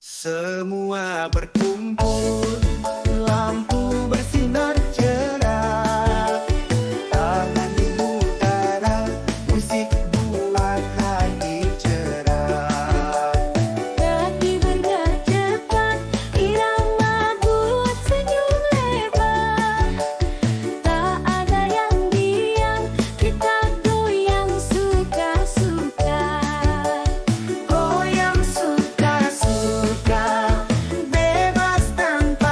Semua berkumpul, lampu bersinar cerah, tangan diutara, musik buat hati cerah. Kaki bergerak cepat, irama buat senyum lebar. Tak ada yang diam, kita goyang suka-suka. Goyang suka-suka, bebas tanpa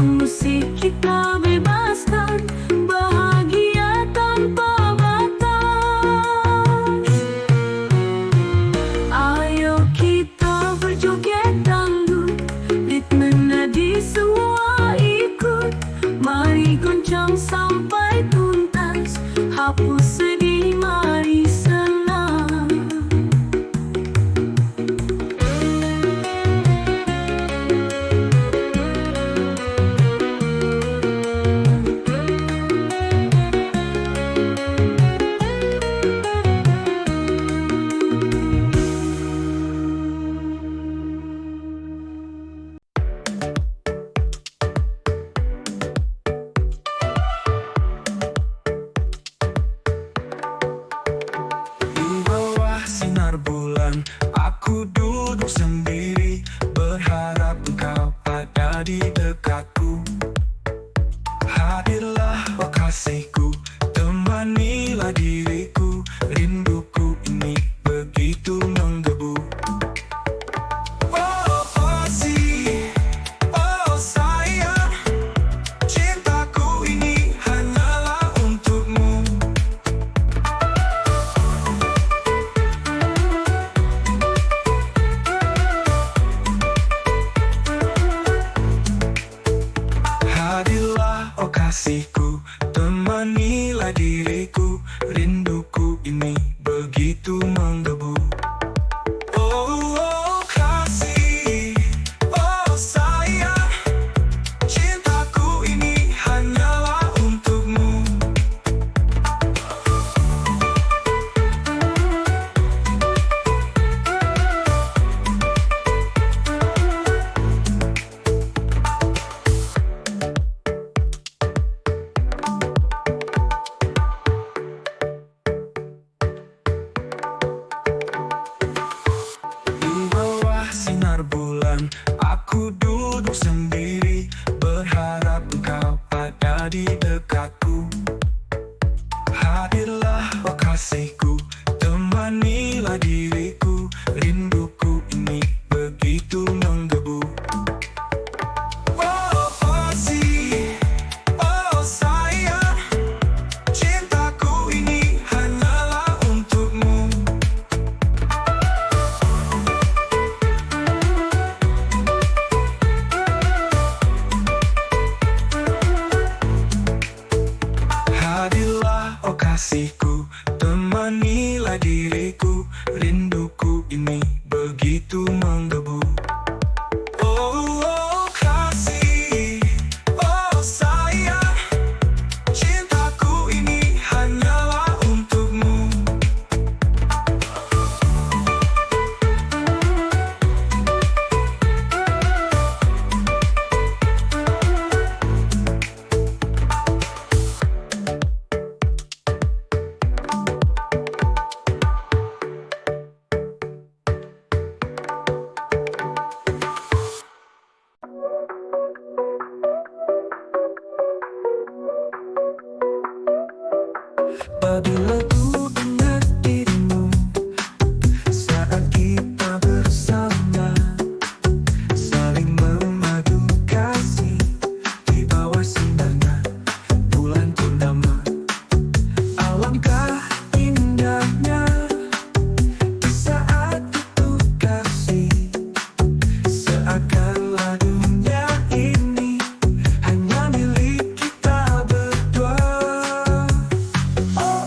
musik kita bebaskan bahagia tanpa batas. Ayo kita berjoget dangdut, ritme nadi semua ikut. Mari goncang sampai tuntas, hapus sedih, mari senang. Di bawah sinar bulan, aku duduk sendiri, berharap engkau ada di dekatku. Hadirlah oh kasihku, temanilah diriku, rinduku ini begitu menggebu. Oh kasih, oh sayang, cintaku ini hanyalah untukmu. Hadirlah oh kasihku, temanilah diriku, rinduku ini begitu menggebu. Oh kasih, oh sayang, cintaku ini hanyalah untukmu. Di bawah sinar bulan, aku duduk sendiri, berharap engkau ada di dekatku. Hadirlah oh kasihku, temanilah diriku, rinduku ini begitu menggebu. Oh kasih, oh sayang, cintaku ini hanyalah untukmu. Hadirlah oh kasihku, temanilah diriku, rinduku ini begitu menggebu. Oh kasih, oh sayang, cintaku ini hanyalah untukmu. Bila ku ingat dirimu saat kita bersama, saling memadu kasih di bawah sinarnya bulan purnama. Alangkah indahnya di saat itu kasih, seakanlah dunia ini hanya milik kita berdua. Oh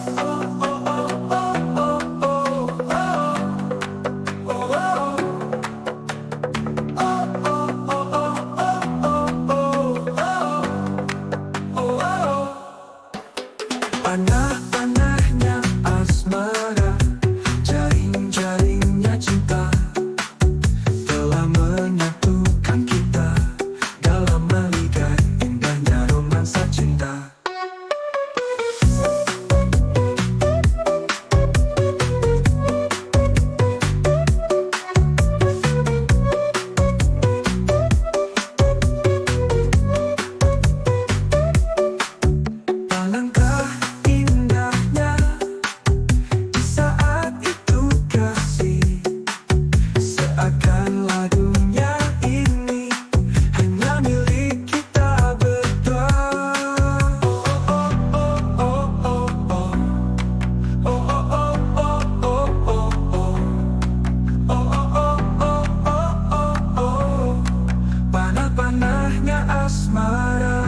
asmara.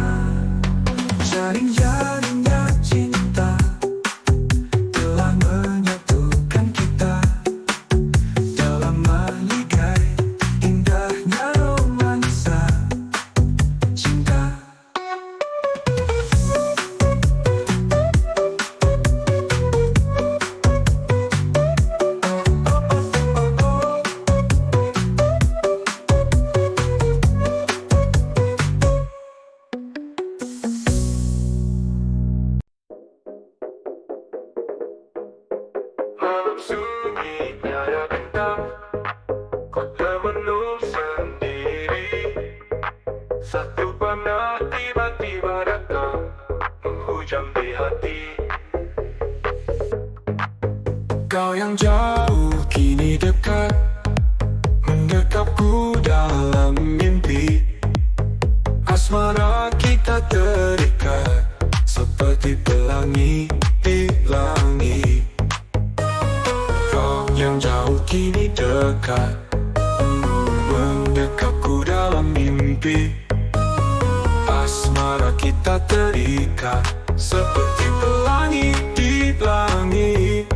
Jaring-jaringnya cinta telah menyatukan kita dalam meligai indahnya romansa cinta. Malam sunyi tiada bintang, kau termenung sendiri. Satu panah tiba-tiba datang, menghujam di hati. Kau yang jauh kini dekat, mendekapku dalam mimpi. Asmara kita terikat seperti pelangi di langit. Kau yang jauh kini dekat, mendekapku dalam mimpi. Asmara kita terikat seperti pelangi di langit.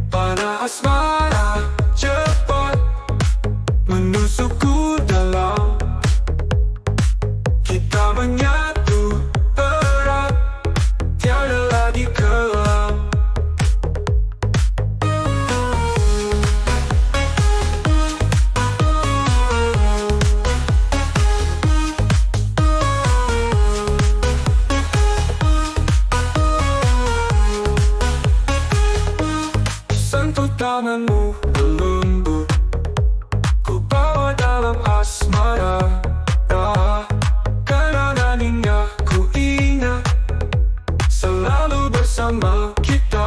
Panah asmara cepat menusukku dalam. Kita menyatu erat, tiada lagi kelam. Sentuh tanganmu lembut, ku bawa dalam asmara. Kenangan indah ku ingat, selalu bersama kita.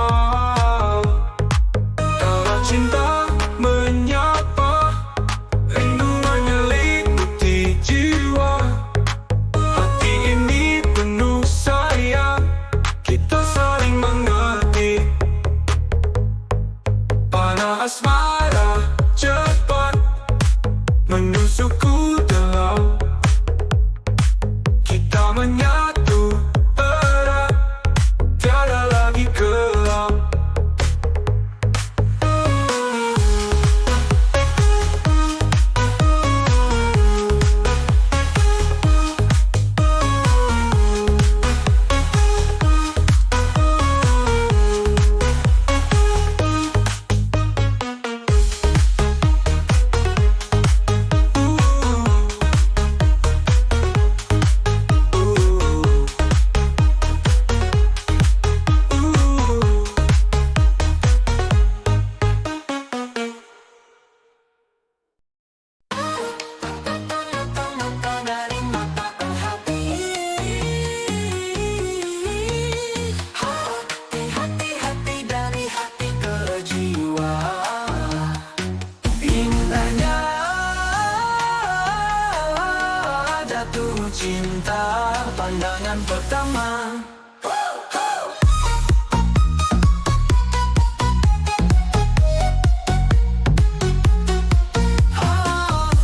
Kalau cinta menyapa, rindu menyelimuti jiwa. Hati ini penuh sayang, kita saling mengerti. Panah asmara cepat menusukku dalam. Kita menyatu erat, tiada lagi kelam. Hati-hati dari hati ke jiwa. Indahnya jatuh cinta pandangan pertama.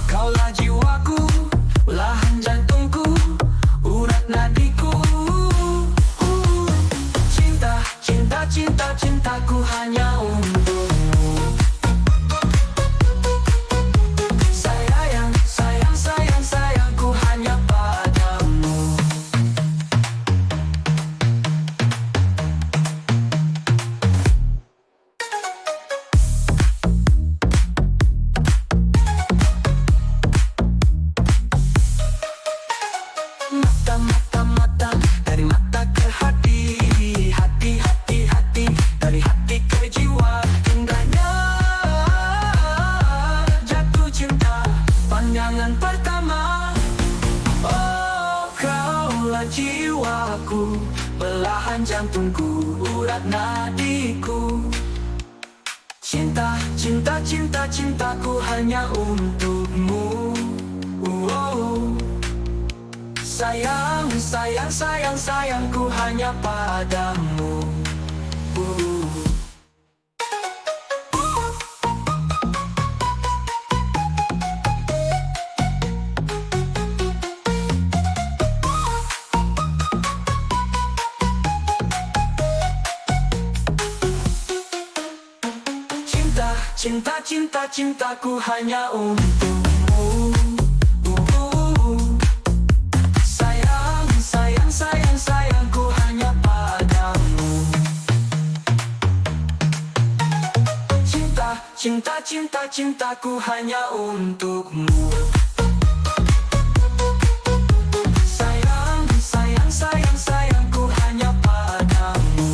Kaulah jiwaku, belahan jantungku, urat nadiku. Cinta, cinta, cinta, cintaku hanya untukmu. Sayang, sayang, sayang, sayangku hanya padamu. Mata, mata, mata, dari mata ke hati. Hati, hati, hati, dari hati ke jiwa. Indahnya jatuh cinta pandangan pertama. Oh, kaulah jiwaku, belahan jantungku, urat nadiku. Cinta, cinta, cinta, cintaku hanya untukmu. Sayang, sayang, sayang, sayangku hanya padamu. cinta, cinta, cintaku hanya untukmu. Sayang, sayang, sayang, sayangku hanya padamu. Cinta, cinta, cinta, cintaku hanya untukmu. Sayang, sayang, sayang, sayangku hanya padamu.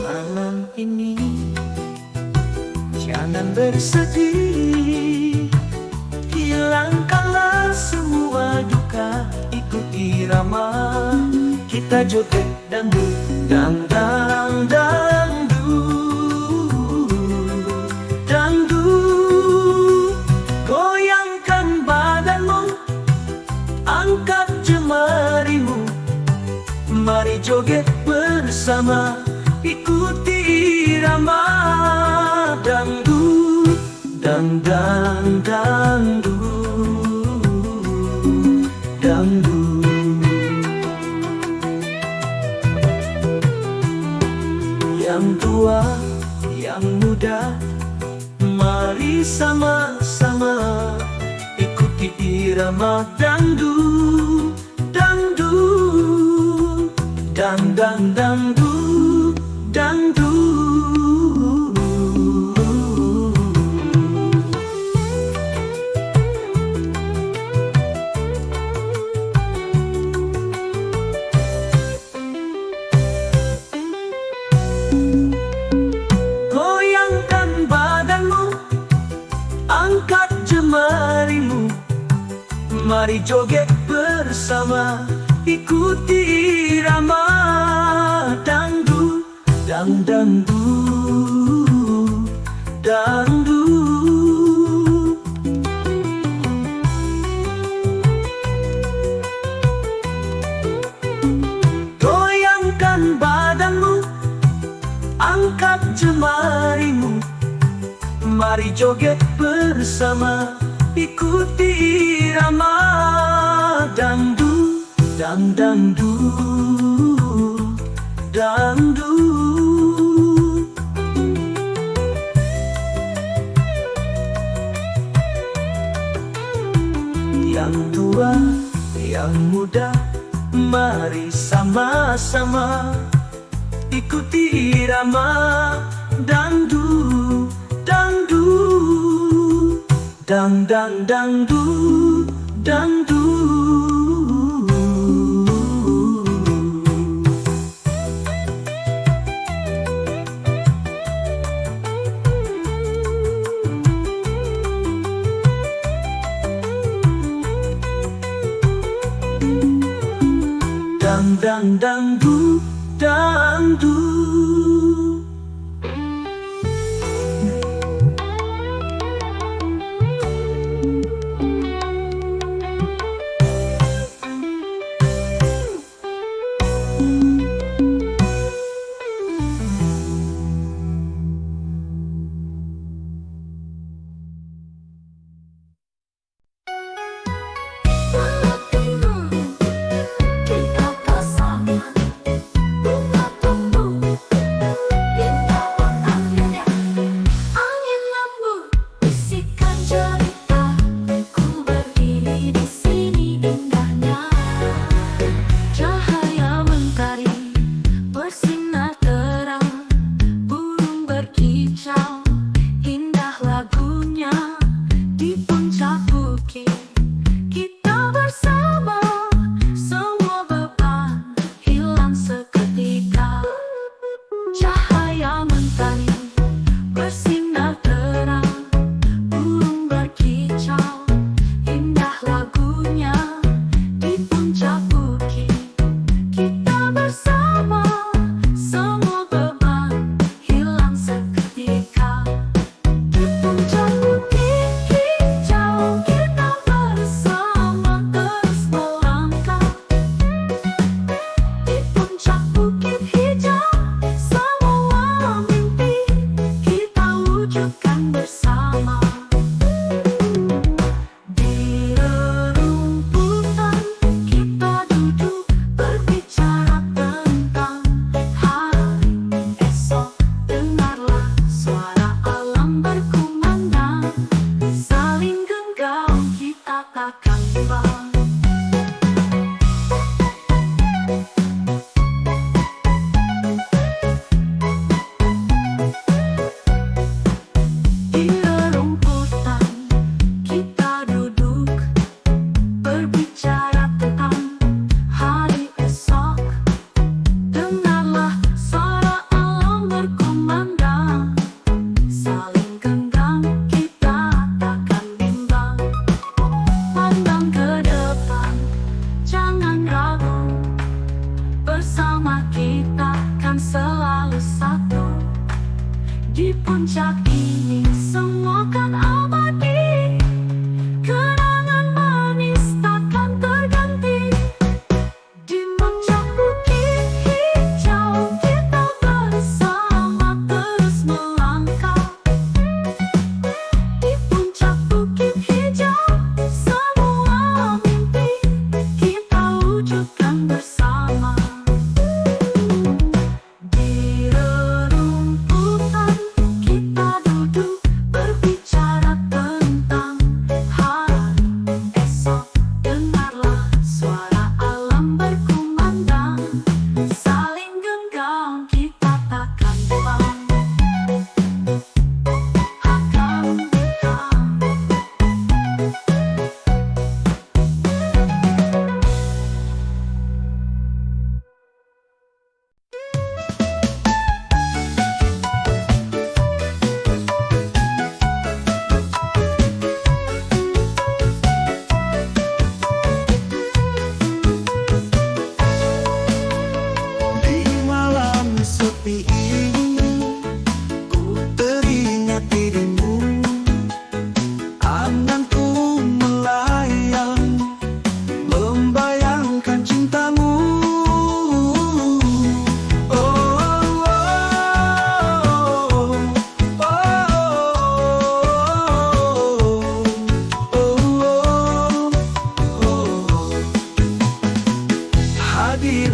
Malam ini jangan bersedih, hilangkanlah semua duka, ikuti irama kita joget dangdut, dangdang dangdut, dangdut. Goyangkan badanmu, angkat jemarimu, mari joget bersama, ikuti irama dangdut, dangdang dangdut, dangdut. Yang tua, yang muda, mari sama-sama ikuti irama dangdut, dangdut, dangdang dangdut, dangdut. Goyangkan badanmu, angkat jemarimu, mari joget bersama, ikuti irama dangdut, dang dangdut, dangdut. Goyangkan badanmu, angkat jemarimu, mari joget bersama, ikuti irama dangdut, dang dangdut, dangdut. Yang tua, yang muda, mari sama-sama ikuti irama dangdut, dangdut, dang dang dangdut, dangdut. Dang dang dangdut, dangdut. Kita bersama, bunga tumbuh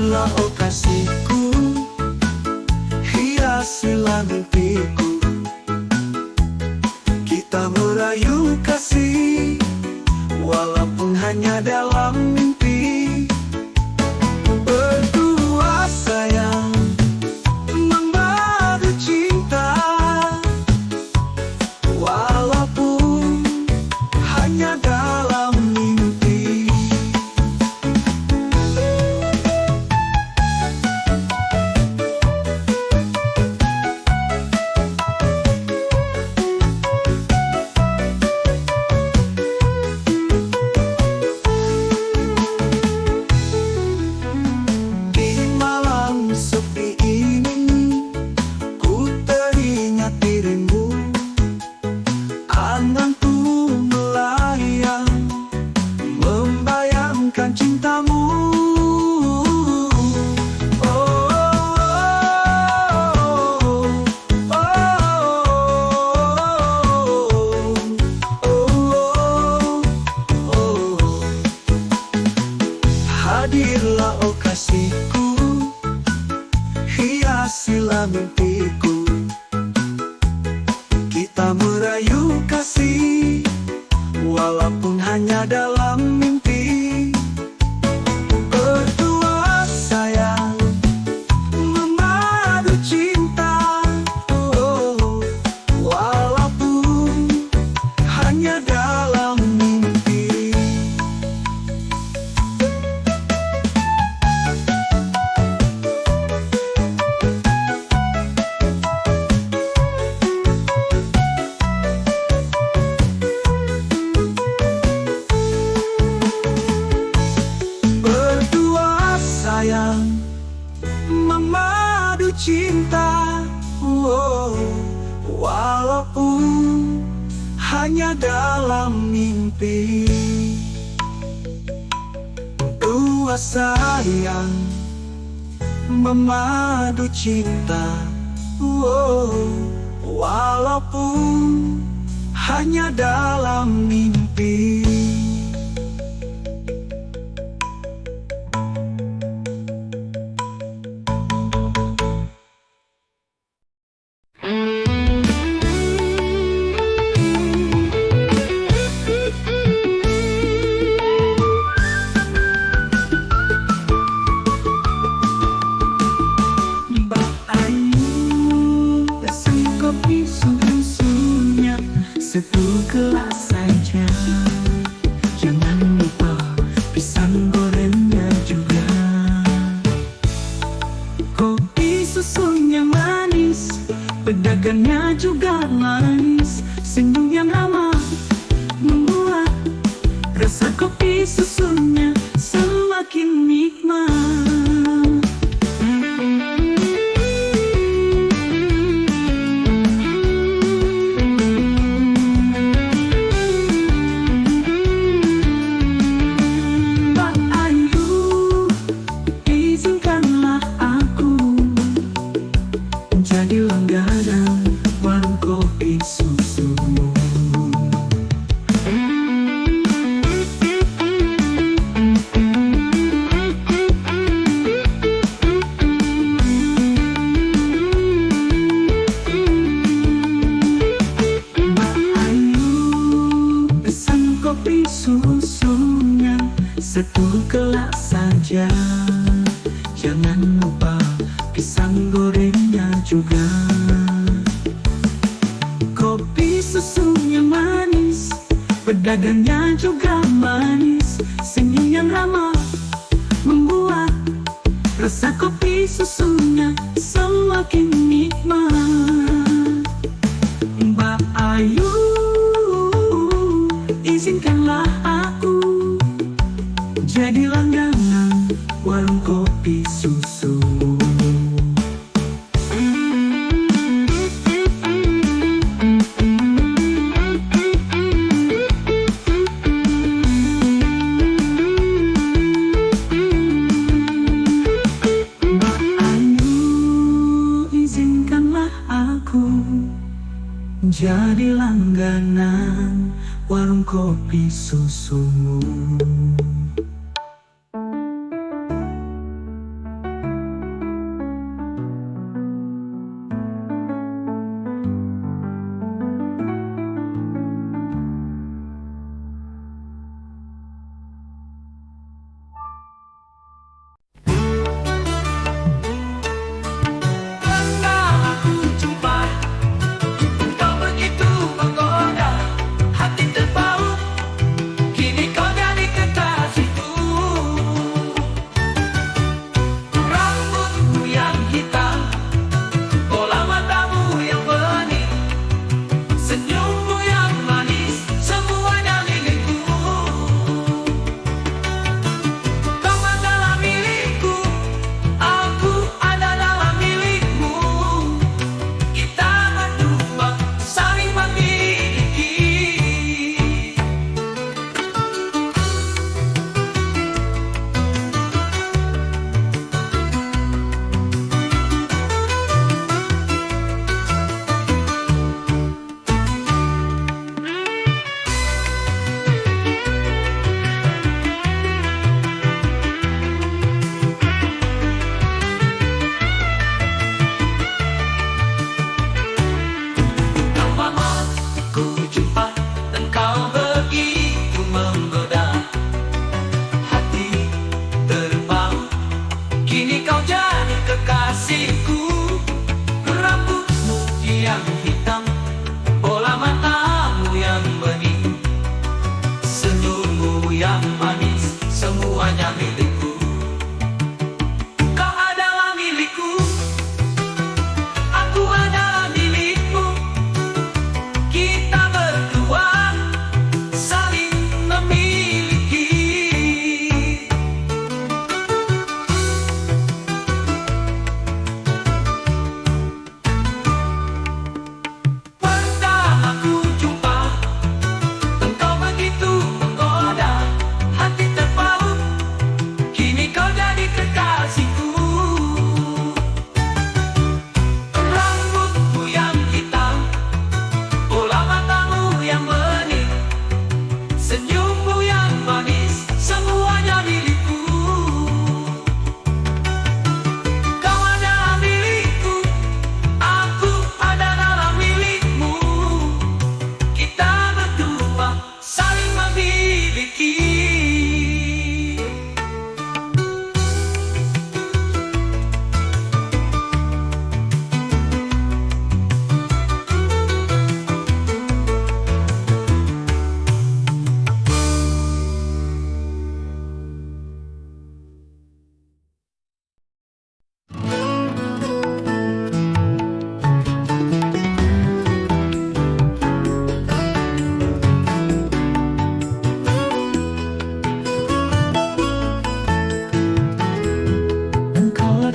Hadirlah oh kasihku, hiasilah mimpiku. Kita merayu kasih, walaupun hanya dalam mimpi. Berdua sayang, memadu cinta, walaupun hanya dalam mimpi. Di malam sepi ini, ku teringat dirimu. Anganku melayang, membayangkan cintamu. Oh, oh, oh, oh, oh, oh. Hadirlah oh kasihku, hiasilah mimpiku. Kita merayu kasih, walaupun hanya dalam mimpi. Berdua sayang, memadu cinta, oh, walaupun hanya dalam mimpi. Berdua sayang, memadu cinta, oh, walaupun hanya dalam mimpi. Berdua sayang, memadu cinta, oh, walaupun hanya dalam mimpi. Mbak Ayu pesen kopi susunya satu gelas saja. Jangan lupa pisang gorengnya juga. Kopi susunya manis, pedagangnya juga manis. Senyum yang ramah membuat rasa kopi susunya semakin nikmat. Mbak Ayu, izinkanlah aku menjadi langganan warung kopi susumu. Mbak Ayu, pesan kopi susunya satu gelas saja. Jangan lupa pisang gorengnya juga. Kopi susunya manis, pedagangnya juga manis. Senyum yang ramah membuat rasa kopi susunya semakin nikmat. Mbak Ayu, izinkanlah aku jadi langganan warung kopi susumu. Mbak Ayu, izinkanlah aku jadi langganan warung kopi susumu.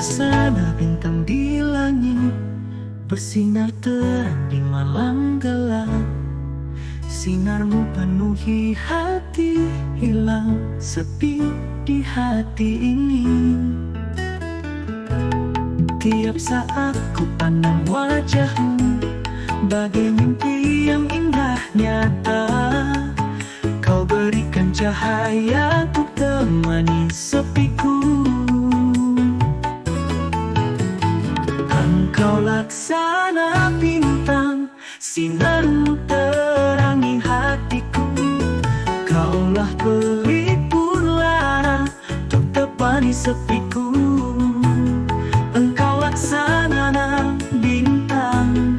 laksana bintang di langit, bersinar terang di malam gelap. Sinarmu penuhi hati, hilang sepi di hati ini. Tiap saat ku pandang wajahmu, bagai mimpi yang indah nyata. Kau berikan cahaya untuk temani sepiku. Engkau laksana bintang, sinarmu terangi hatiku. Kaulah pelipur lara untuk temani sepiku. Engkau laksana bintang,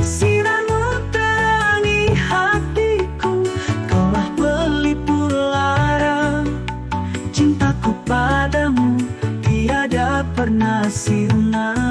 sinarmu terangi hatiku. Kaulah pelipur lara, cintaku padamu tiada pernah sirna.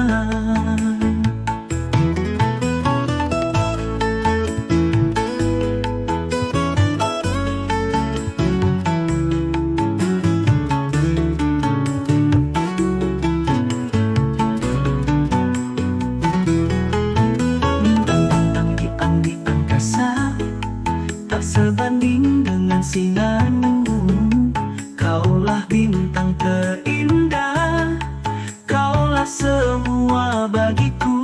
Sebanding dengan sinarmu, kaulah bintang terindah, kaulah semua bagiku.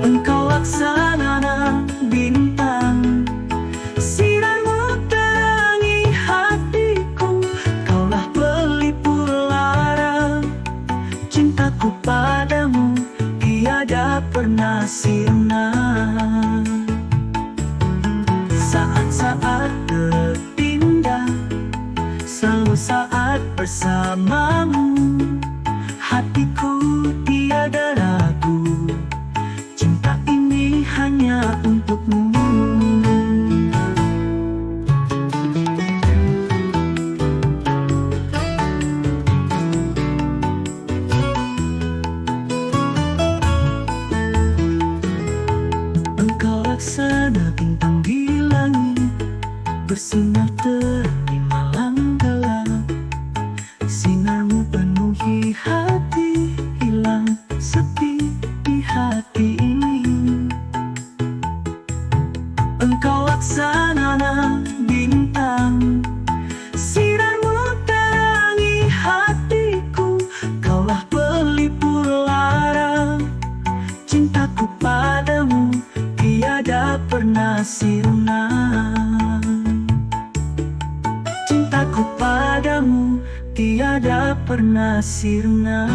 Engkau laksana bintang, sinarmu terangi hatiku. Kaulah pelipur lara, cintaku padamu tiada pernah sirna. Saat-saat terindah, selalu saat bersamamu. Hatiku tiada ragu, cinta ini hanya untukmu. Engkau laksana bintang di langit, bersinar terang di malam gelap. Sinarmu penuhi hati, hilang sepi di hati ini. Engkau laksana bintang, sinarmu terangi hatiku. Kaulah pelipur lara, cintaku padamu tiada pernah sirna. Cintaku padamu tiada pernah sirna.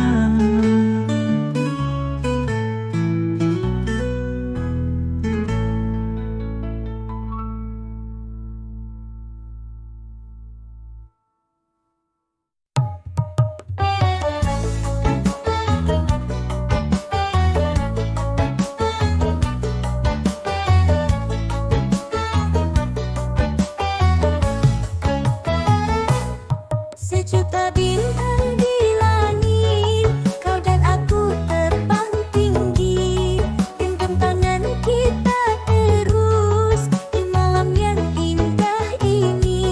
Sejuta bintang di langit, kau dan aku terbang tinggi. Genggam tangan kita terus di malam yang indah ini.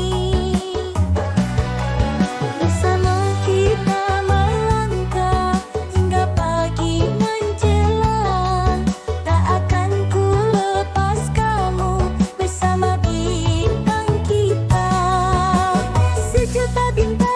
Bersama kita melangkah hingga pagi menjelang. Tak akan ku lepas kamu bersama bintang kita. Sejuta bintang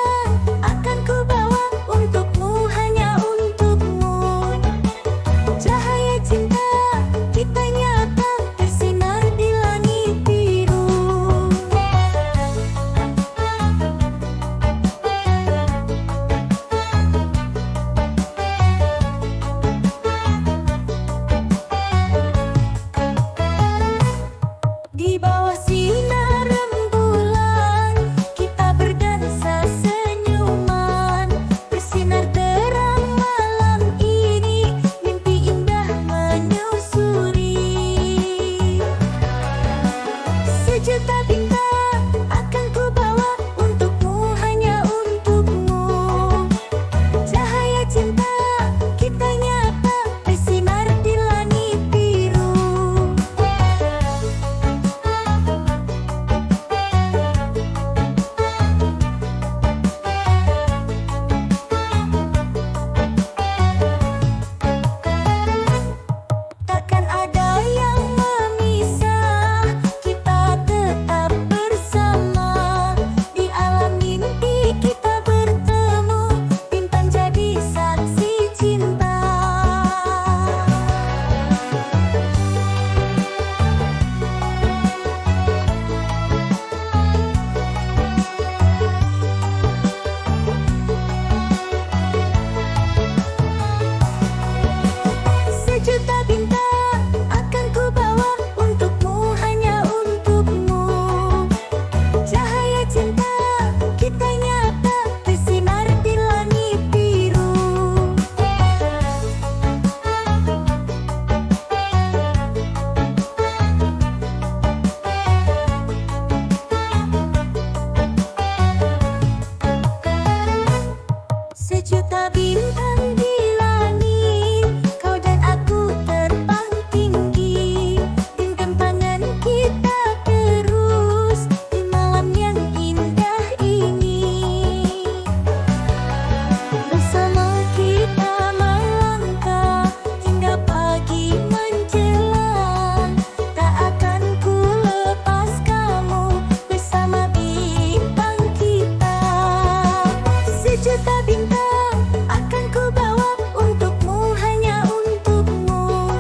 Sejuta bintang akan ku bawa untukmu, hanya untukmu.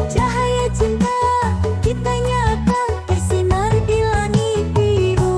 Cahaya cinta kita nyata bersinar di langit biru.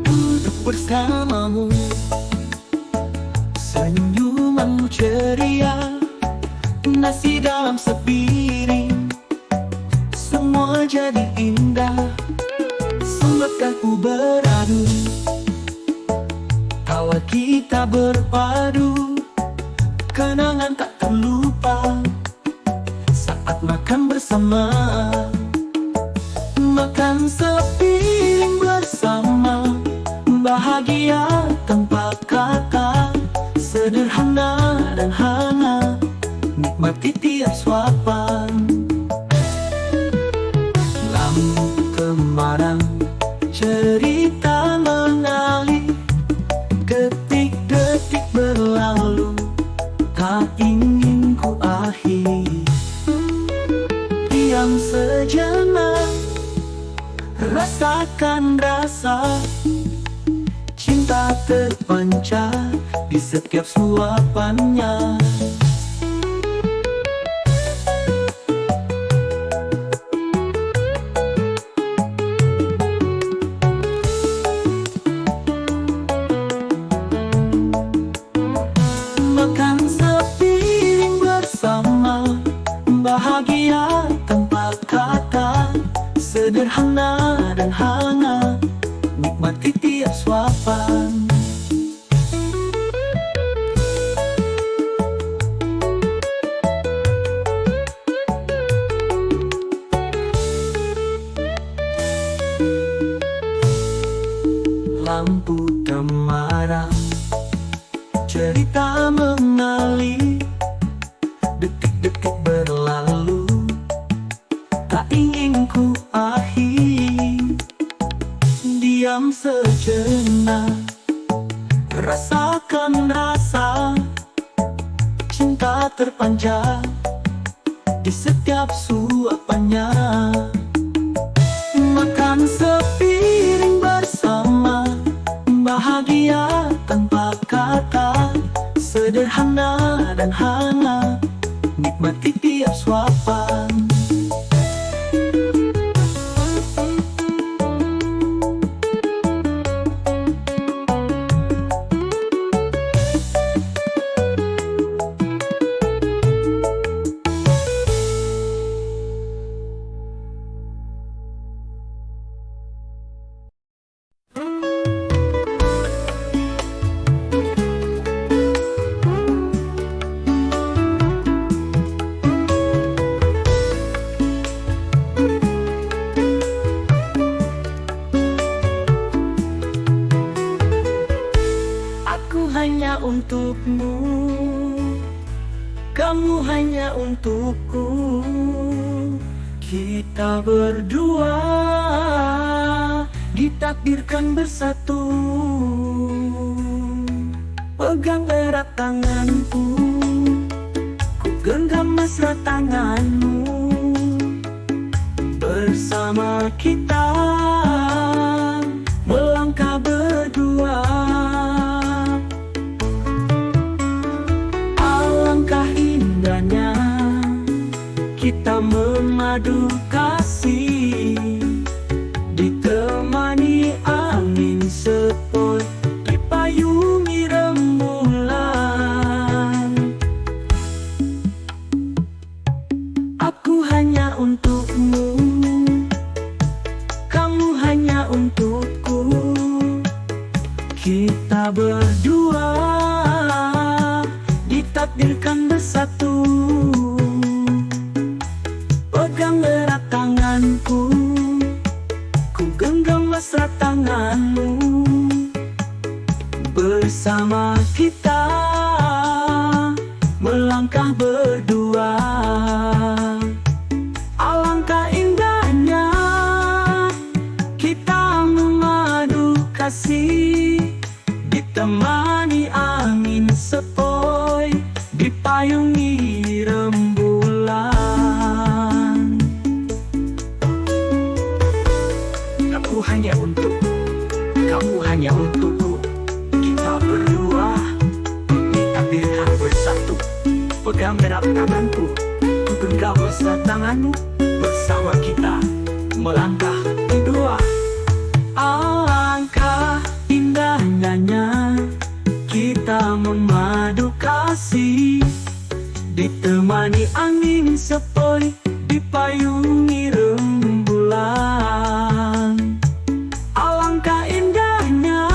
Duduk bersamamu, senyumanmu ceria, nasi dalam sepiring, semua jadi indah. Semekahku beradu, tawa kita berpadu, kenangan tak terlupa saat makan bersama. Makan sepiring bersama, bahagia tanpa kata, sederhana dan hangat, nikmati tiap suapan. Lampu kemarang, cerita mengalir, detik-detik berlalu, tak ingin ku akhiri. Diam sejenak, rasakan rasa cinta terpancar di setiap suapannya. Makan sepiring bersama, bahagia tanpa kata, sederhana dan hangat, nikmati tiap suapan. Lampu kemarang, cerita mengalir, detik-detik berlalu, tak ingin ku akhiri. Diam sejenak, rasakan rasa cinta terpancar di setiap suapannya. Makan sepiring bersama, bahagia tanpa kata, sederhana dan hangat, nikmati tiap suapan. Aku hanya untukmu, kamu hanya untukku. Kita berdua ditakdirkan bersatu. Pegang erat tanganku, ku genggam mesra tanganmu. Bersama kita melangkah berdua. Alangkah indahnya kita memadu kasih, ditemani angin sepoi, dipayungi rembulan. Aku hanya untukmu, kamu hanya untukku. Kita berdua ditakdirkan bersatu. Pegang erat tanganku, ku genggam mesra tanganmu. Bersama kita melangkah berdua. dipayungi rembulan. Aku hanya untukmu, kamu hanya untukku. Kita berdua takdirkan bersatu. Pegang erat tanganku, genggam mesra tanganmu. Bersama kita melangkah berdua. Alangkah indahnya kita memadu kasih, ditemani angin sepoi, dipayungi rembulan. Alangkah indahnya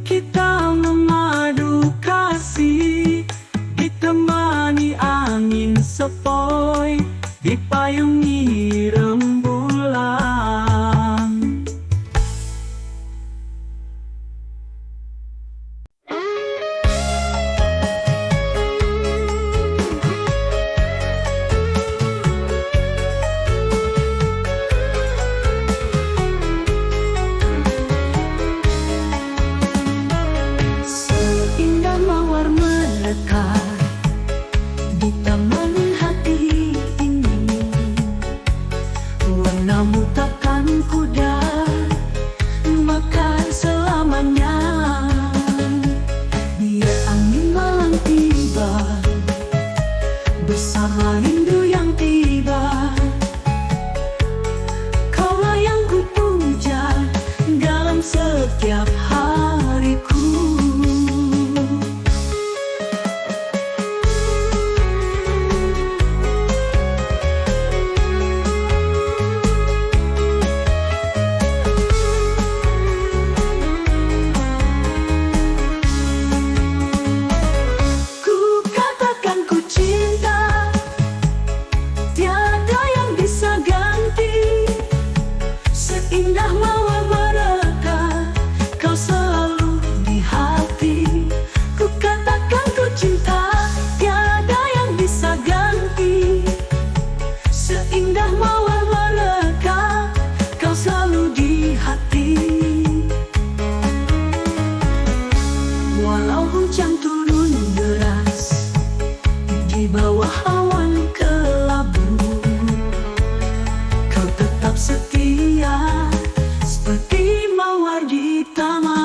kita memadu kasih, ditemani angin sepoi, dipayungi rembulan. Seindah mawar mekar di taman hati ini, warnamu takkan pudar, mekar selamanya. Biar angin malam tiba, bersama rindu yang tiba, kaulah yang ku puja dalam setiap hariku. Ku katakan ku cinta, tiada yang bisa ganti. Seindah mawar mereka, kau selalu di hati. Ku katakan ku cinta, tiada yang bisa ganti. Seindah mawar mereka, kau selalu di hati. Walau hujan turun deras di bawah awan kelabu, kau tetap setia seperti mawar di taman.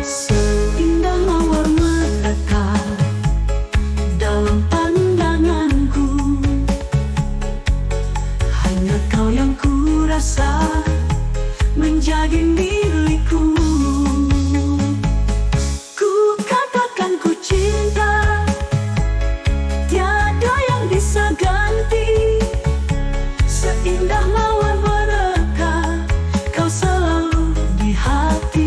Seindah mawar mekar dalam pandanganku, hanya kau yang ku rasa menjadi milikku. Ku katakan ku cinta, tiada yang bisa ganti. Seindah mawar mereka, kau selalu di hati.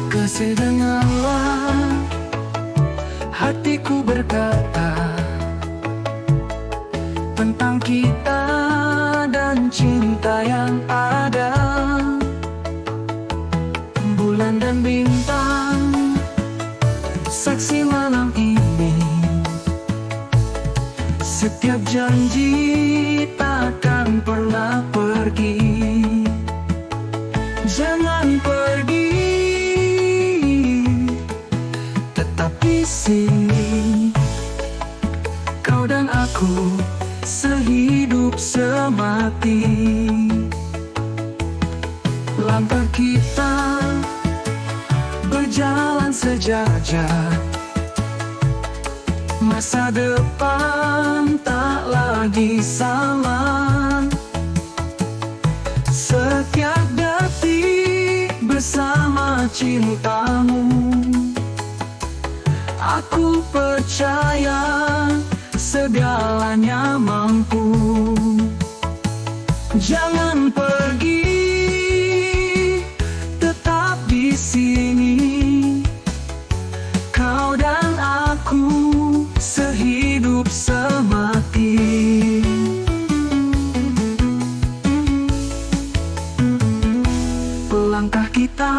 Kesedenganlah hatiku berkata tentang kita dan cinta yang ada. Bulan dan bintang saksi malam ini, setiap janji takkan pernah pergi. Jangan pergi, tetap di sini. Kau dan aku sehidup semati. Langkah kita berjalan sejajar, masa depan tak lagi sama. Setiap detik bersama cintamu, aku percaya segalanya mampu. Jangan pergi, langkah kita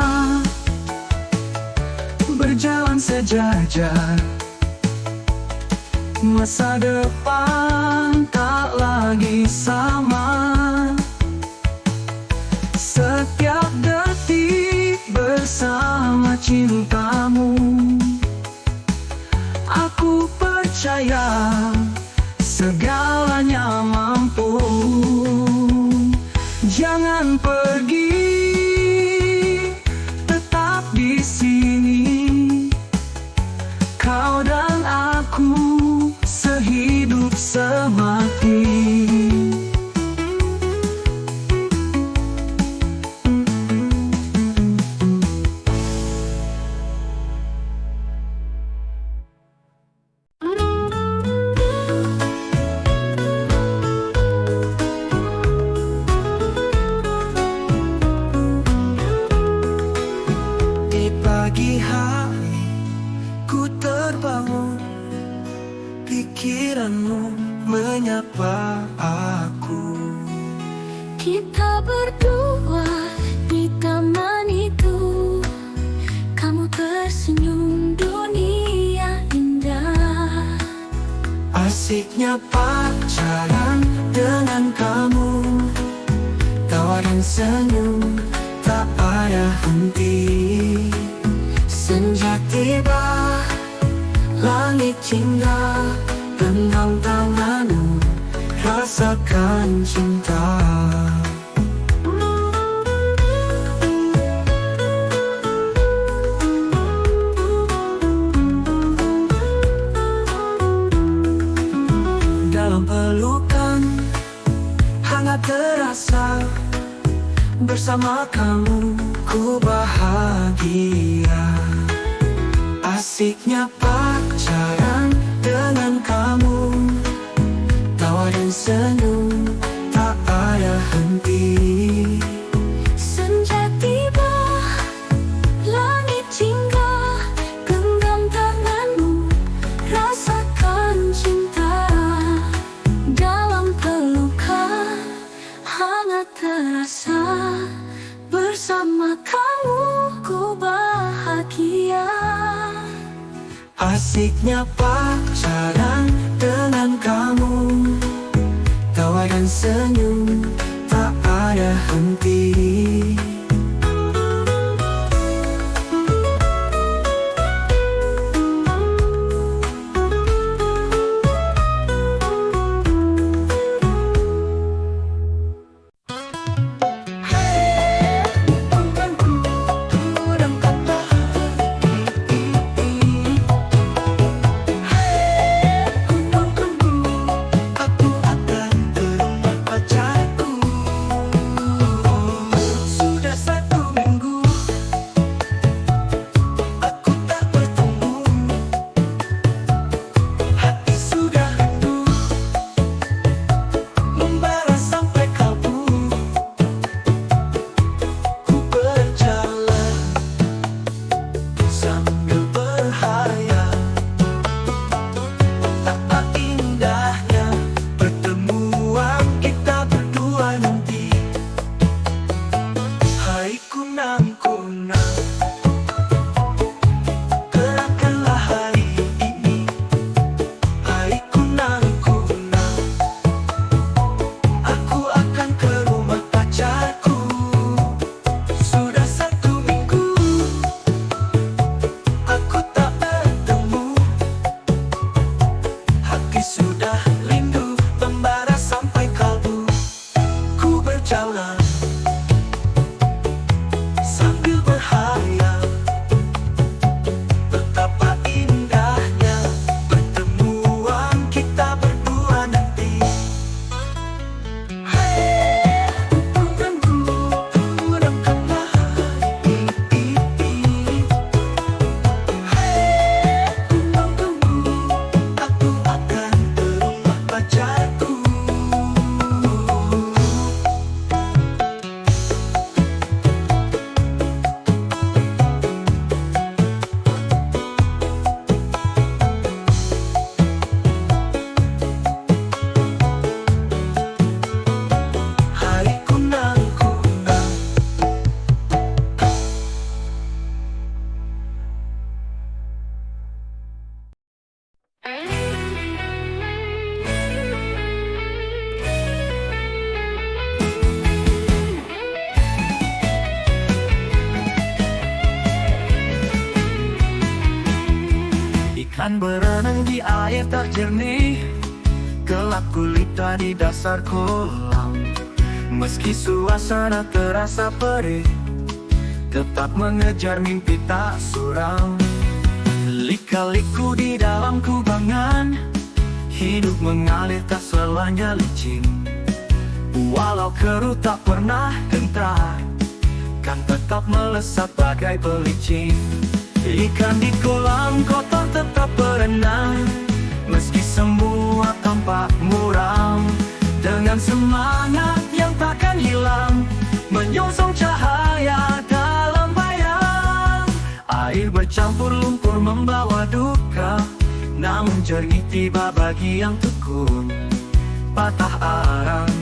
berjalan sejajar. Masa depan tak lagi sama. Setiap detik bersama cintamu, aku percaya segalanya mampu. Jangan pergi, tetap di sini. Kau dan aku sehidup semati. Di pagi hari ku terbangun, pikiranmu menyapa aku. Kita berdua di taman itu, kamu tersenyum, dunia indah. Asiknya pacaran dengan kamu, tawa dan senyum tak ada henti. Senja tiba, langit hingga, genggam tanganmu, rasakan cinta. Dalam pelukan hangat terasa, bersama kamu ku bahagia. Asiknya pacaran dengan kamu, tawa dan senyum tak ada henti. Senja tiba, langit hingga, genggam tanganmu, rasakan cinta. Dalam pelukan hangat terasa, bersama kamu ku bahagia. Asiknya pacaran dengan kamu, tawa dan senyum tak ada henti. Aku akan terima pacarku. Ikan berenang di air tak jernih, gelap gulita di dasar kolam. Meski suasana terasa perih, tetap mengejar mimpi tak suram. Lika-liku di dalam kubangan, hidup mengalir tak selamanya licin. Walau keruh tak pernah gentar, kan tetap melesat bagai pelicin. Ikan di kolam kotor tetap berenang, meski semua tampak muram. Dengan semangat yang takkan hilang, menyongsong cahaya dalam bayang. Air bercampur lumpur membawa duka, namun jernih tiba bagi yang tekun. Patah arang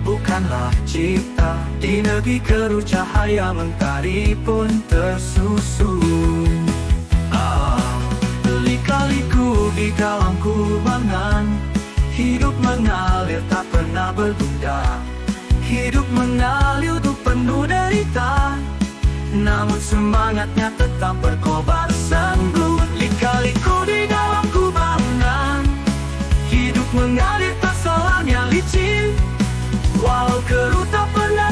bukanlah cipta, di negeri keruh cahaya mentari pun tersusun. Lika-liku di dalam kubangan, hidup mengalir tak pernah berguna. Hidup mengalir tuh penuh derita, namun semangatnya tetap berkobar sanggup. Lika-liku di dalam kubangan, hidup mengalir tak selamanya licin. Walau keruh tak pernah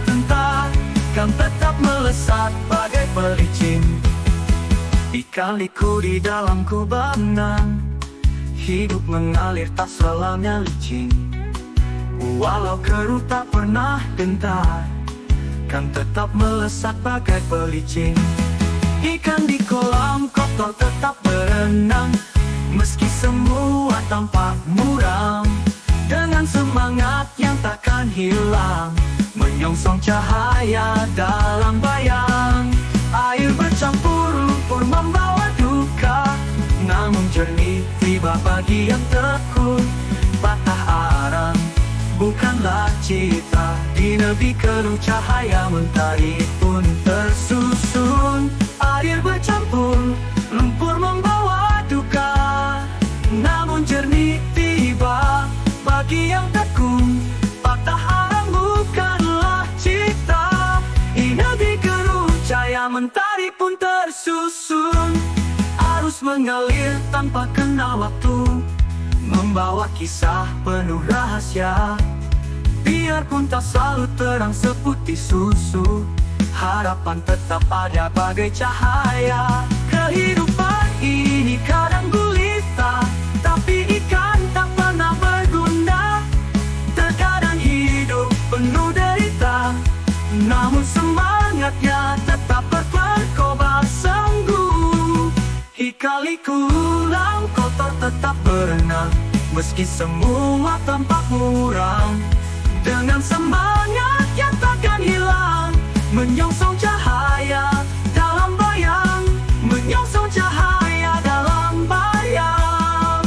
gentar, kan tetap melesat bagai pelicin. Ikan liku di dalam kubangan, hidup mengalir tak selamanya licin. Walau keruh tak pernah gentar, kan tetap melesat bagai pelicin. Ikan di kolam kotor tetap berenang, meski semua tampak muram. Dengan semangat yang takkan hilang, menyongsong cahaya dalam bayang. Air bercampur lumpur membawa duka, namun jernih tiba bagi yang tekun. Patah arang bukanlah cita, di negeri keruh cahaya mentari pun tersusun. Air bercampur lumpur membawa duka, namun jernih tiba bagi yang tekun. Patah arang bukanlah cita, di negeri keruh cahaya mentari pun tersusun. Arus mengalir tanpa kenal waktu, membawa kisah penuh rahasia. Biarpun tak selalu terang seputih susu, harapan tetap ada bagai cahaya. Kehidupan ini kadang gulita, tapi ikan tak pernah berguna. Terkadang hidup penuh derita, namun semangatnya tetap berkobar sanggup. Lika-liku dalam kotor tetap berenang, meski semua tampak muram. Dengan semangat yang takkan hilang, menyongsong cahaya dalam bayang. Menyongsong cahaya dalam bayang.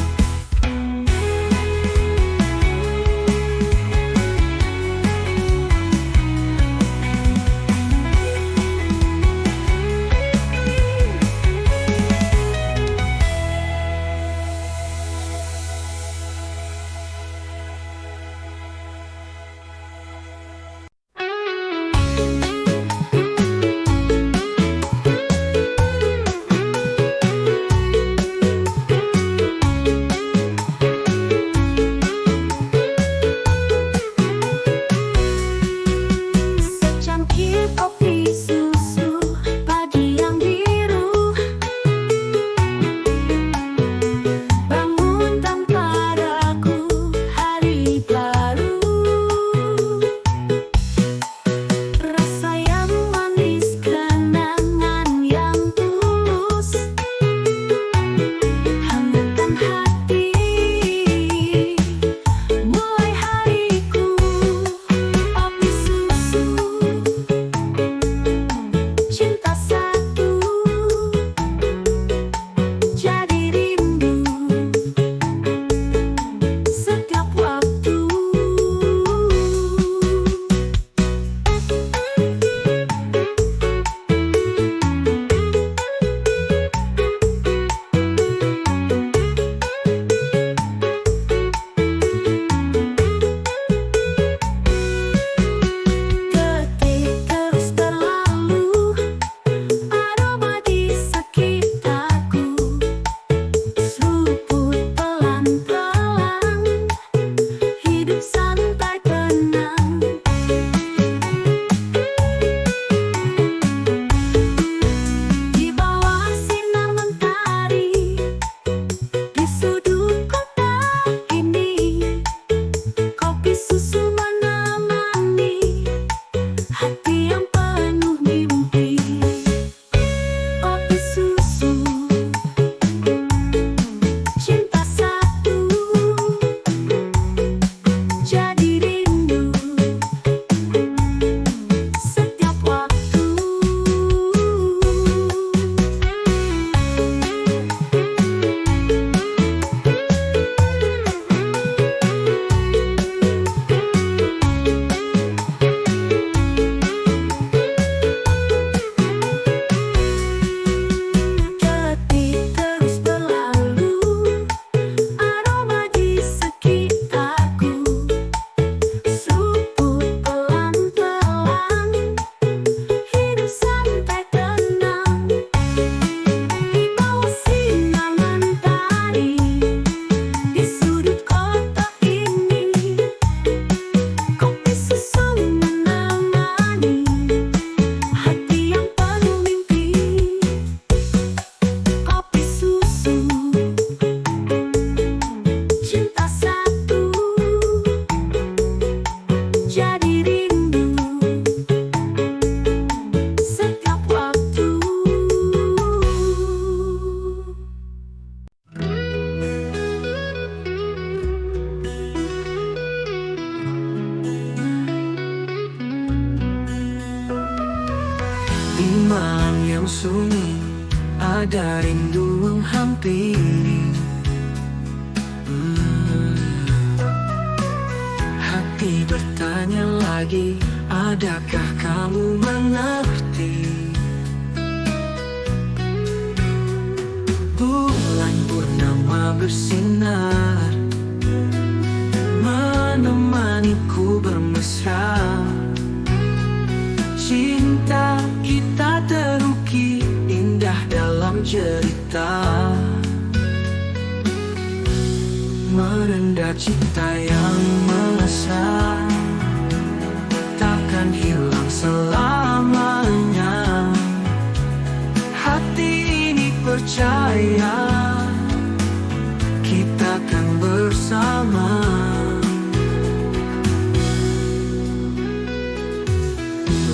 Di malam yang sunyi ada rindu menghampiri. Hati bertanya lagi, adakah kamu mengerti? Bulan purnama bersinar, menemaniku bermesra. Cinta kita terukir indah dalam cerita, merendah cinta yang mesra, takkan hilang selamanya. Hati ini percaya kita akan bersama.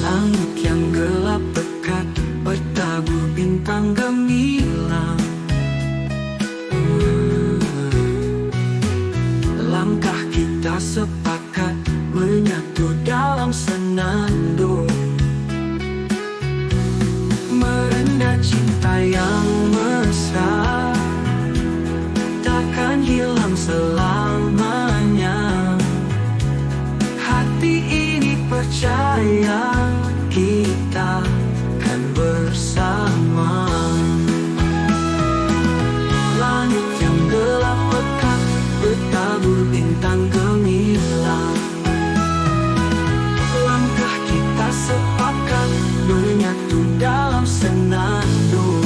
Langit yang gelap pekat bertabur bintang gemilang. Langkah kita sepakat menyatu dalam senandung, merendah cinta yang mesra, takkan hilang selamanya. Hati ini percaya kita kan bersama. Langit yang gelap pekat bertabur bintang gemilang. Langkah kita sepakat menyatu dalam senandung.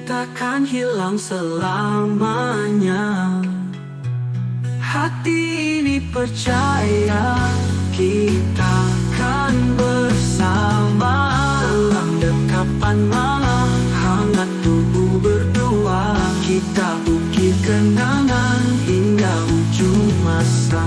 Takkan hilang selamanya. Hati ini percaya kita kan bersama. Dalam dekapan malam hangat tubuh berdua, kita ukir kenangan hingga ujung masa.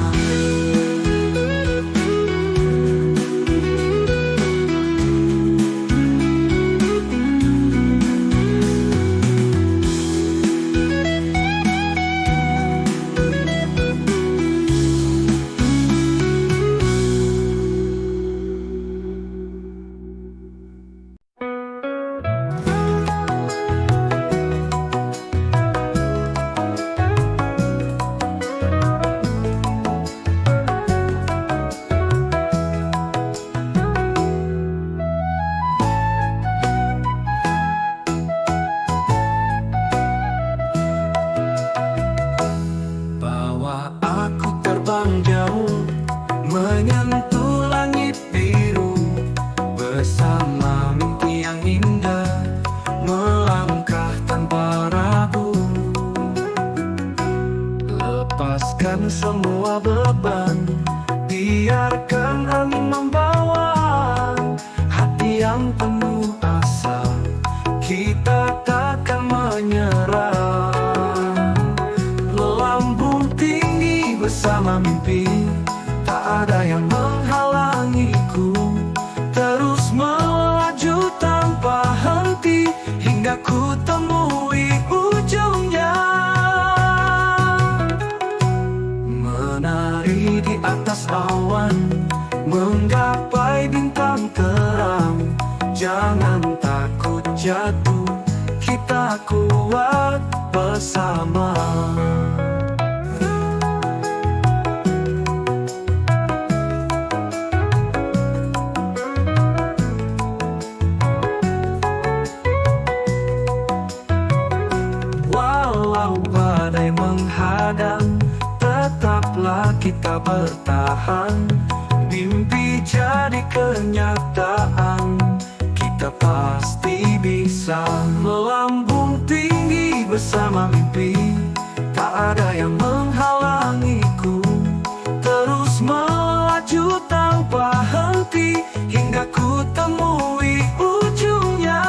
Menyentuh langit biru bersama mimpi yang indah, melangkah tanpa ragu. Lepaskan semua beban, biarkan angin membawa. Hati yang penuh asa, kita takkan menyerah. Lambung tinggi bersama mimpi, tak ada yang menghalangiku. Terus melaju tanpa henti hingga ku temui ujungnya. Menari di atas awan, menggapai bintang terang. Jangan takut jatuh, kita kuat bersama. Badai menghadang, tetaplah kita bertahan. Mimpi jadi kenyataan, kita pasti bisa. Melambung tinggi bersama mimpi, tak ada yang menghalangiku. Terus melaju tanpa henti hingga ku temui ujungnya.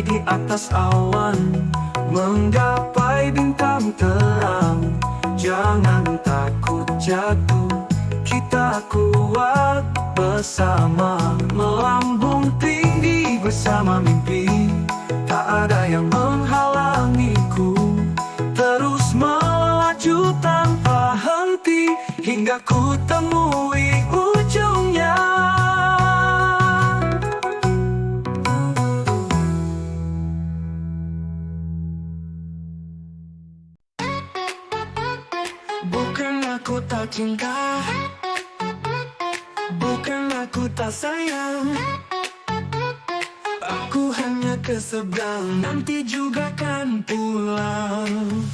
di atas awan, menggapai bintang terang. Jangan takut jatuh, kita kuat bersama. Melambung tinggi bersama mimpi, tak ada yang menghalangiku. Terus melaju tanpa henti, hingga ku temui ujungnya. Bukan aku tak cinta, bukan aku tak sayang. Aku hanya ke seberang, nanti juga kan pulang.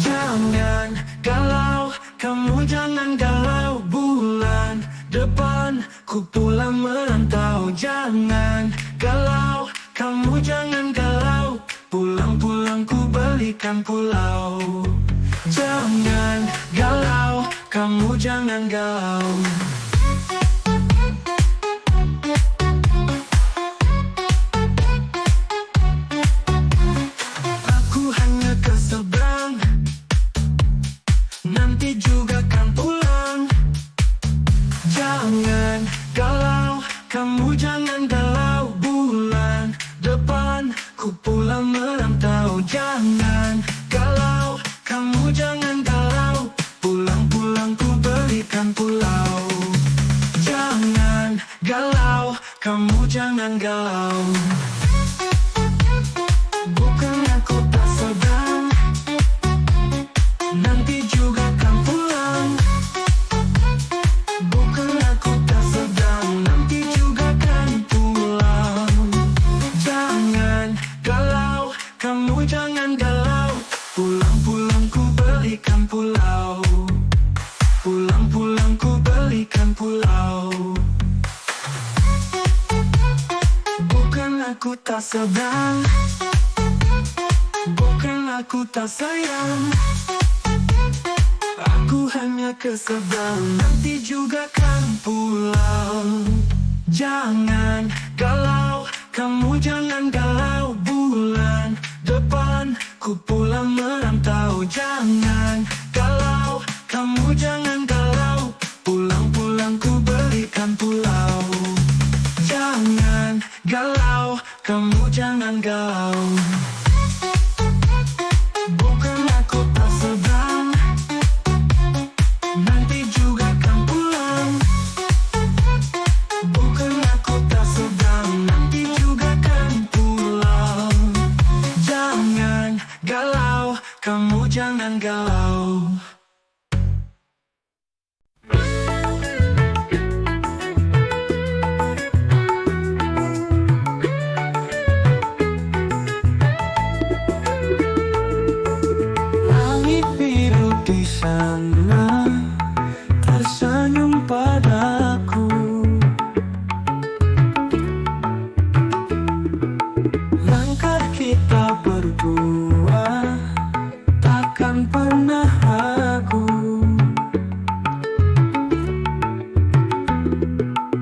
Jangan galau, kamu jangan galau. Bulan depan ku pulang merantau. Jangan galau, kamu jangan galau. Pulang-pulang ku belikan pulau. Jangan galau, kamu jangan galau. Aku hanya ke seberang, nanti juga kan pulang. Jangan galau, kamu jangan galau. Bulan depan ku pulang merantau. Jangan galau, kamu jangan galau. Pulang-pulang ku belikan pulau. Jangan galau, kamu jangan galau. Bukan aku tak seberang, nanti juga kan pulang. Bukan aku tak seberang, nanti juga kan pulang. Jangan galau, kamu jangan galau. Pulang-pulang ku belikan pulau. Pulang-pulang ku belikan pulau. Bukan aku tak seberang, bukan aku tak sayang. Aku hanya ke seberang, nanti juga kan pulang. Jangan galau, kamu jangan galau. Bulan depan ku pulang merantau. Jangan galau, kamu jangan galau. Pulang-pulang ku belikan pulau. Jangan galau, kamu jangan galau. Bukan aku tak seberang, nanti juga kan pulang. Bukan aku tak seberang, nanti juga kan pulang. Jangan galau, kamu jangan galau. Langit biru di sana tersenyum padaku. Langkah kita berdua takkan pernah ragu.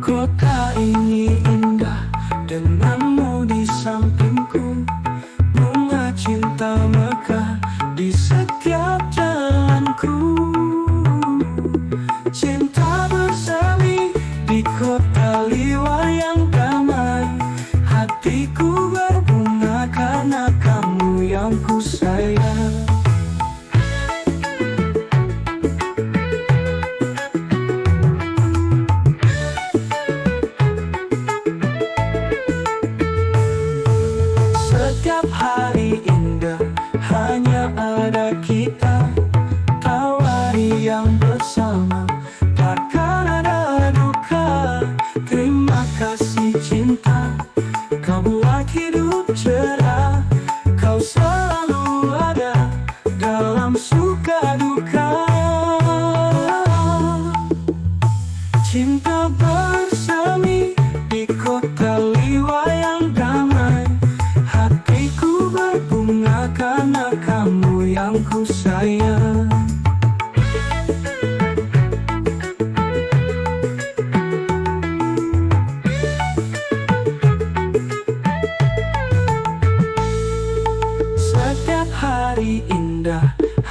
Kota ini indah denganmu di sampingku. Bunga cinta mekar di setiap jalanku. Cinta bersemi di kota liwa yang damai. Hatiku berbunga karena kamu yang ku sayang. Setiap hari indah hanya ada kita. Tawari yang bersama, takkan ada duka. Terima kasih cinta, kau buat hidup cerah. Kau selalu ada dalam suka duka. Cinta bersemi di kota liwa yang damai. Hatiku berbunga karena kamu yang ku sayang.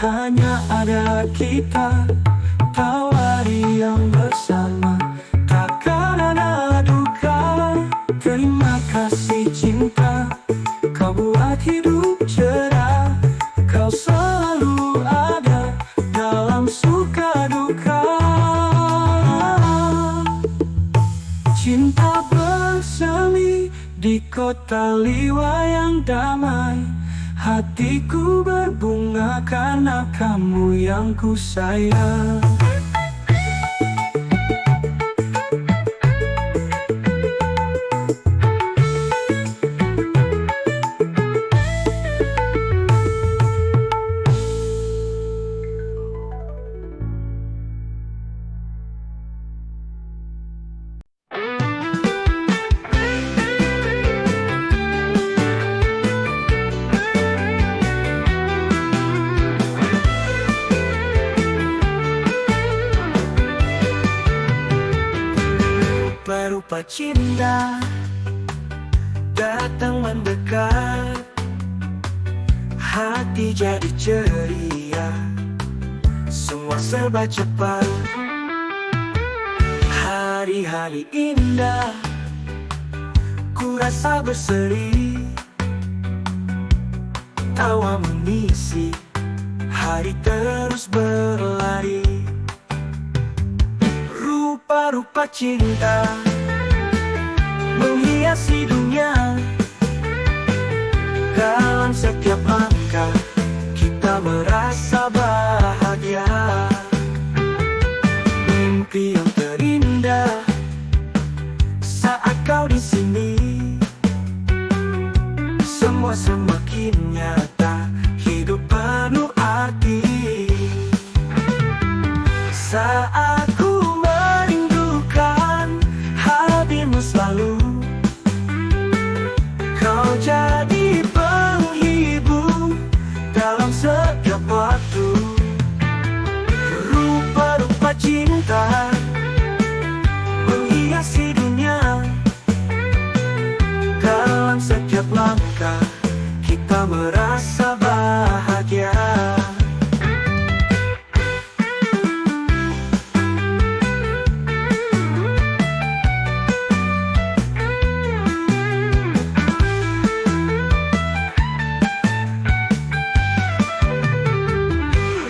hanya ada kita, tawari yang bersama, takkan ada duka. Terima kasih cinta, kau buat hidup cerah, kau selalu ada dalam suka duka. Cinta bersemi di kota liwa yang damai, hatiku berbunga karena kamu yang ku sayang. Berupa cinta datang mendekat, hati jadi ceria, semua serba cepat. Hari-hari indah ku rasa berseri, tawa mengisi hari terus berlari. Rupa-rupa cinta menghiasi dunia, dalam setiap langkah kita merasa bahagia. Mimpi yang terindah saat kau di sini, semua semakin nyata, hidup penuh arti. Saat ku merindukan hadirmu selalu, kau jadi penghibur dalam setiap waktu. Rupa-rupa cinta menghiasi dunia, dalam setiap langkah kita merasa bahagia.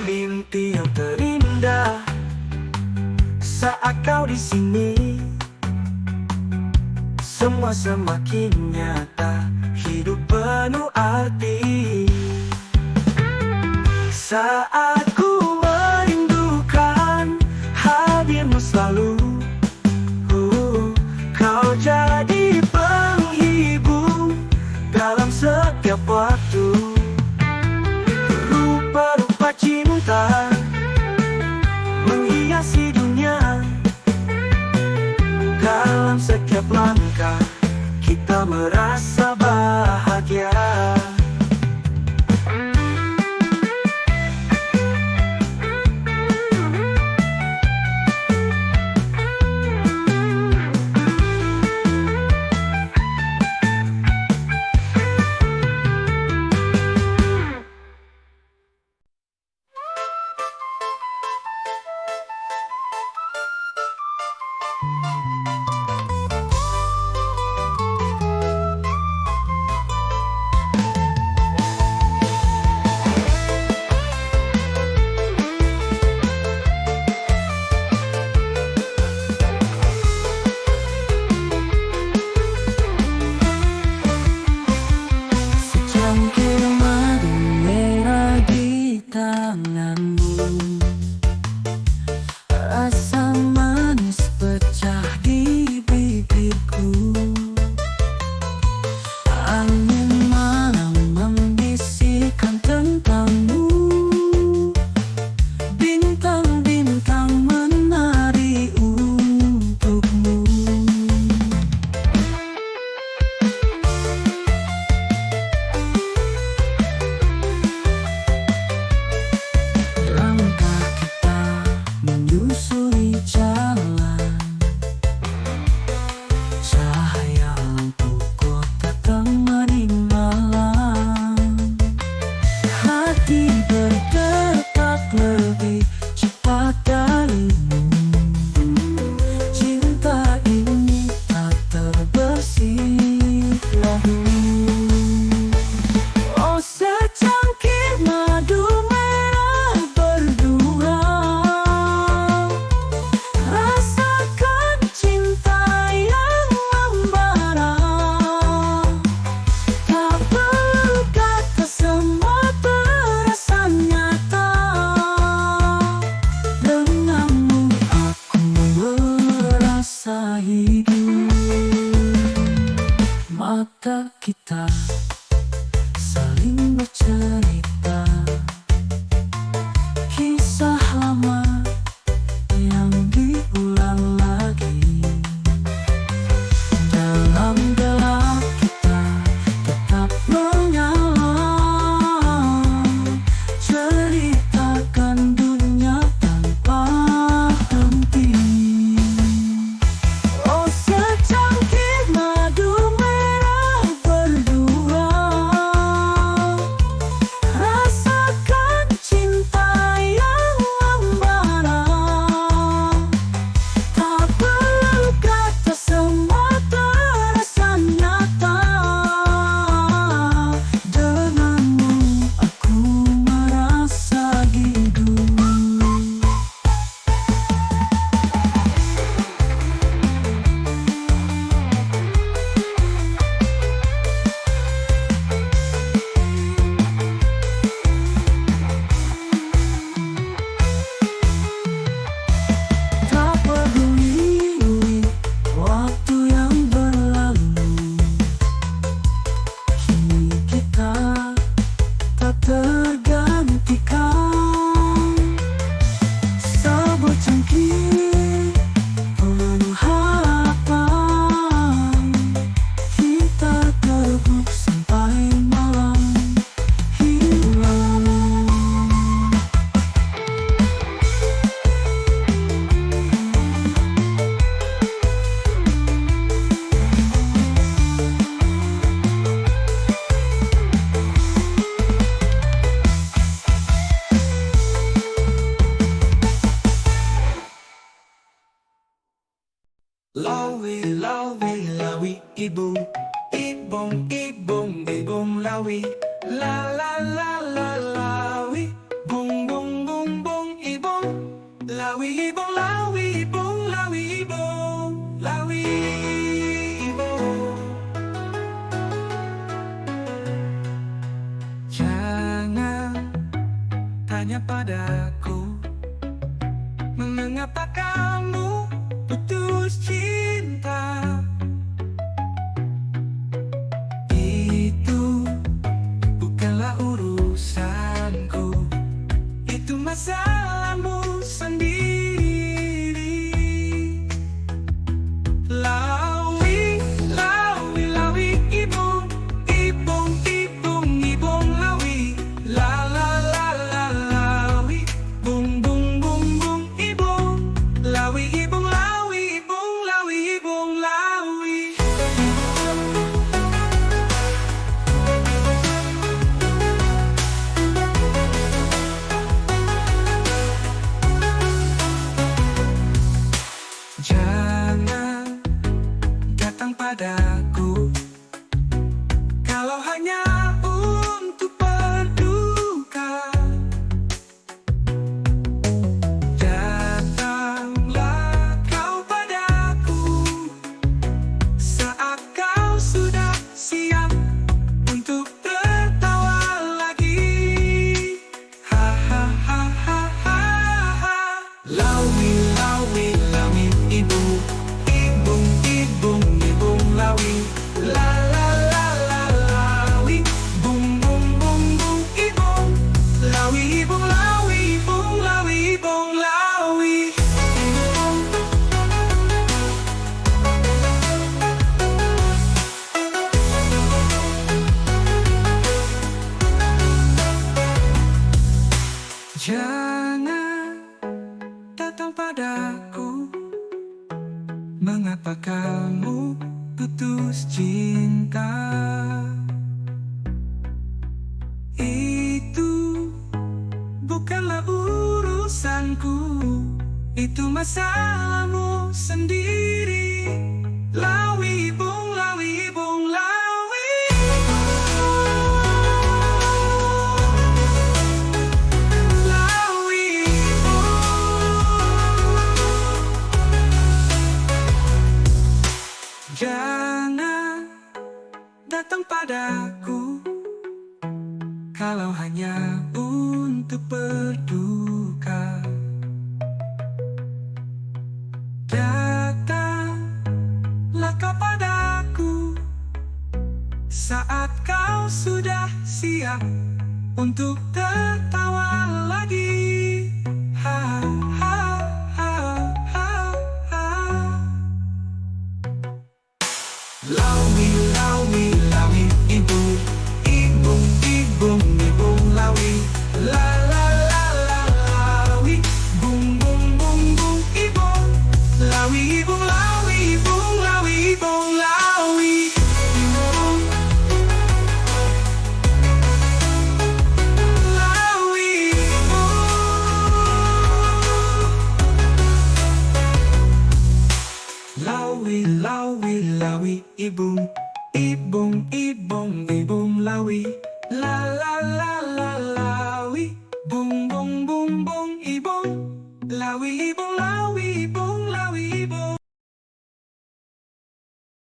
Mimpi yang terindah saat kau di sini, semua semakin nyata, hidup penuh arti. Saat ku merindukan hadirmu selalu, kau jadi penghibur dalam setiap waktu. Rupa-rupa cinta menghiasi dunia, dalam setiap langkah kita merasa bahagia. Secangkir madu merah di tanganmu, rasa manis pecah di bibirku. Angin malam membisikkan tentangmu, bintang-bintang menari untukmu. Langkah kita menyusuri jalan, cahaya lampu kota temani saling bercerita kisah lama yang diulang lagi. Dalam gelap kita tetap menyala, ceritakan dunia tanpa henti. Oh secangkir madu merah berdua, rasakan cinta yang membara. Tak perlu kata, semua terasa nyata. Denganmu aku merasa hidup. Tak peduli waktu yang berlalu, kini kita tak tergantikan. Sebuah cangkir penuh harapan, kita teguh sampai malam hilang. Lawi, lawi, lawi, ibong, ibong, ibong, ibong, lawi. La, la, la, la, lawi. Bong, bong, bong, bong, ibong. Lawi, ibong, lawi, ibong, lawi, ibong. Lawi, ibong. Jangan tanya padaku, mengapa kamu putus cinta. Itu bukanlah urusanku, itu masalahmu sendiri. Lawi, lawi, lawi, ibong, ibong, ibong, ibong, lawi. La, la, la, la, lawi. Bung, bung, bung, bung, ibong. Lawi, ibong, lawi, ibong, lawi, ibong, lawi. Jangan datang padaku kalau hanya untuk berduka. Datanglah kau padaku saat kau sudah siap untuk tertawa lagi. Ha ha ha ha ha ha. Lawi, lawi, lawi, ibong, ibong, ibong, ibong, lawi. La, la, la, la, lawi. Bung, bung, bung, bung, ibong. Lawi, ibong, lawi, ibong, lawi, ibong, lawi. Jangan datang padaku, mengapa kamu putus cinta. Itu bukanlah urusanku, itu masalahmu sendiri. Lawi, bung, lawi, bung, lawi. Lawi, jangan datang padaku kalau hanya untuk berduka. Datanglah kau padaku saat kau sudah siap untuk tertawa lagi? Ha, ha, ha, ha, ha. Lawi, lawi, lawi, ibung, ibung, ibung, ibung, lawi. La, la, la, la, lawi. Bung, bung, bung, bung, ibung. Lawi, ibung, lawi, ibung, lawi, ibung, lawi. Ibung. Lawi, ibung. Lawi, lawi, lawi, ibung, ibung, ibung, ibung, lawi. La, la, la, la, lawi. Bung, bung, bung, bung, ibung. Lawi, ibung, lawi, ibung.